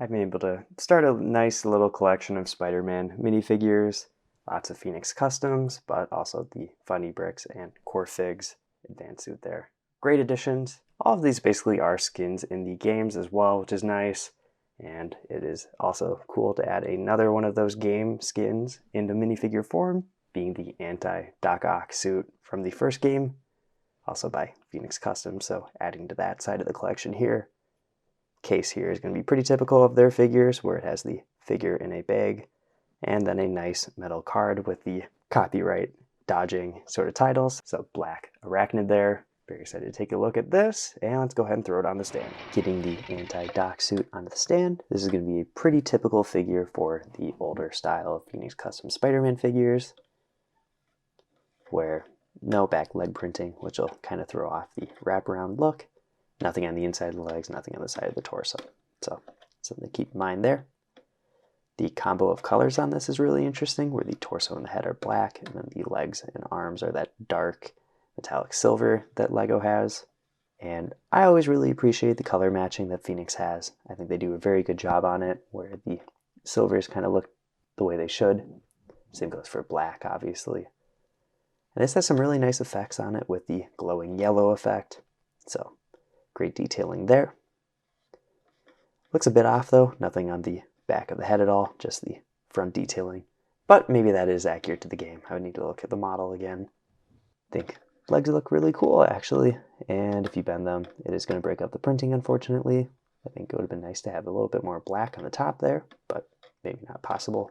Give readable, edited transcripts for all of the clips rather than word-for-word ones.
I've been able to start a nice little collection of Spider-Man minifigures, lots of Phoenix customs, but also the funny bricks and core figs advanced suit there. Great additions. All of these basically are skins in the games as well, which is nice. And it is also cool to add another one of those game skins into minifigure form, being the Anti-Ock suit from the first game, also by Phoenix Customs, so adding to that side of the collection here. Case here is going to be pretty typical of their figures, where it has the figure in a bag, and then a nice metal card with the copyright dodging sort of titles. So black arachnid there. Very excited to take a look at this, and let's go ahead and throw it on the stand. Getting the Anti-Ock suit onto the stand. This is going to be a pretty typical figure for the older style of Phoenix Custom Spider-Man figures, where no back leg printing, which will kind of throw off the wraparound look. Nothing on the inside of the legs, nothing on the side of the torso. So something to keep in mind there. The combo of colors on this is really interesting, where the torso and the head are black, and then the legs and arms are that dark metallic silver that LEGO has. And I always really appreciate the color matching that Phoenix has. I think they do a very good job on it, where the silvers kind of look the way they should. Same goes for black, obviously. And this has some really nice effects on it with the glowing yellow effect. So great detailing there. Looks a bit off though, nothing on the back of the head at all, just the front detailing. But maybe that is accurate to the game. I would need to look at the model again. I think legs look really cool actually, and if you bend them, it is going to break up the printing unfortunately. I think it would have been nice to have a little bit more black on the top there, but maybe not possible.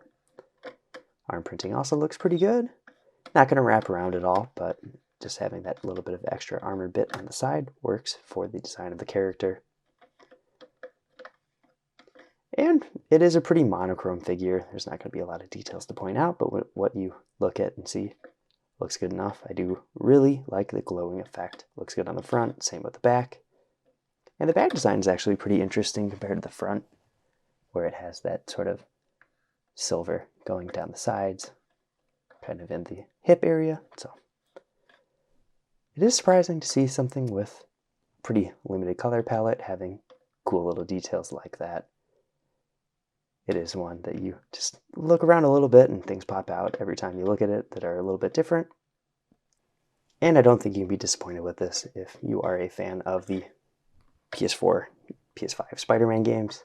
Arm printing also looks pretty good. Not going to wrap around at all, but just having that little bit of extra armor bit on the side works for the design of the character. And it is a pretty monochrome figure. There's not going to be a lot of details to point out, but what you look at and see looks good enough. I do really like the glowing effect. Looks good on the front, same with the back. And the back design is actually pretty interesting compared to the front, where it has that sort of silver going down the sides, kind of in the hip area. So it is surprising to see something with pretty limited color palette having cool little details like that. It is one that you just look around a little bit and things pop out every time you look at it that are a little bit different. And I don't think you can be disappointed with this if you are a fan of the PS4, PS5 Spider-Man games.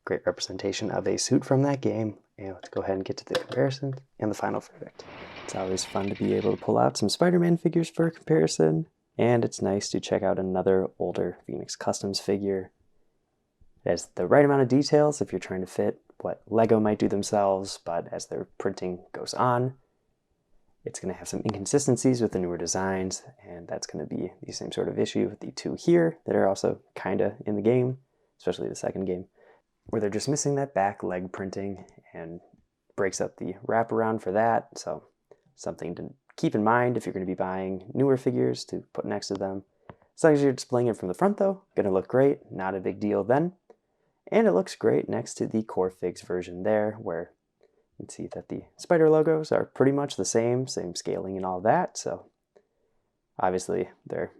Great representation of a suit from that game. And let's go ahead and get to the comparison and the final verdict. It's always fun to be able to pull out some Spider-Man figures for a comparison, and it's nice to check out another older Phoenix Customs figure. It has the right amount of details if you're trying to fit what LEGO might do themselves, but as their printing goes on, it's going to have some inconsistencies with the newer designs, and that's going to be the same sort of issue with the two here that are also kind of in the game, especially the second game, where they're just missing that back leg printing and breaks up the wraparound for that. So something to keep in mind if you're going to be buying newer figures to put next to them. As long as you're displaying it from the front though, going to look great, not a big deal then. And it looks great next to the Core Figs version there, where you can see that the spider logos are pretty much the same scaling and all that. So obviously they're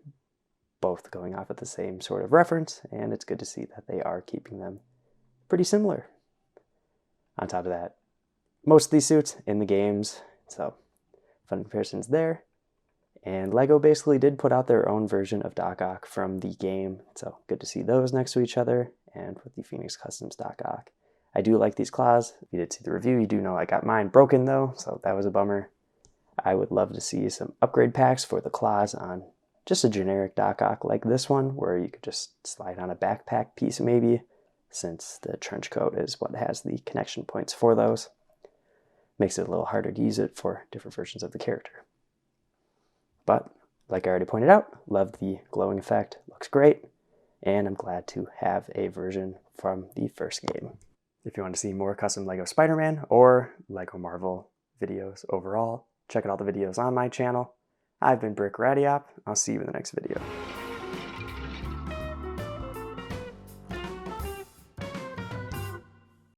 both going off at the same sort of reference, and it's good to see that they are keeping them pretty similar. On top of that, most of these suits in the games, so fun comparisons there. And LEGO basically did put out their own version of Ock from the game, so good to see those next to each other, and with the Phoenix Customs Ock. I do like these claws. If you did see the review, you do know I got mine broken though, so that was a bummer. I would love to see some upgrade packs for the claws on just a generic Ock like this one, where you could just slide on a backpack piece maybe, since the trench coat is what has the connection points for those. Makes it a little harder to use it for different versions of the character. But like I already pointed out, love the glowing effect, looks great, and I'm glad to have a version from the first game. If you want to see more custom LEGO Spider-Man or LEGO Marvel videos overall, check out all the videos on my channel. I've been Brick Radiop. I'll see you in the next video.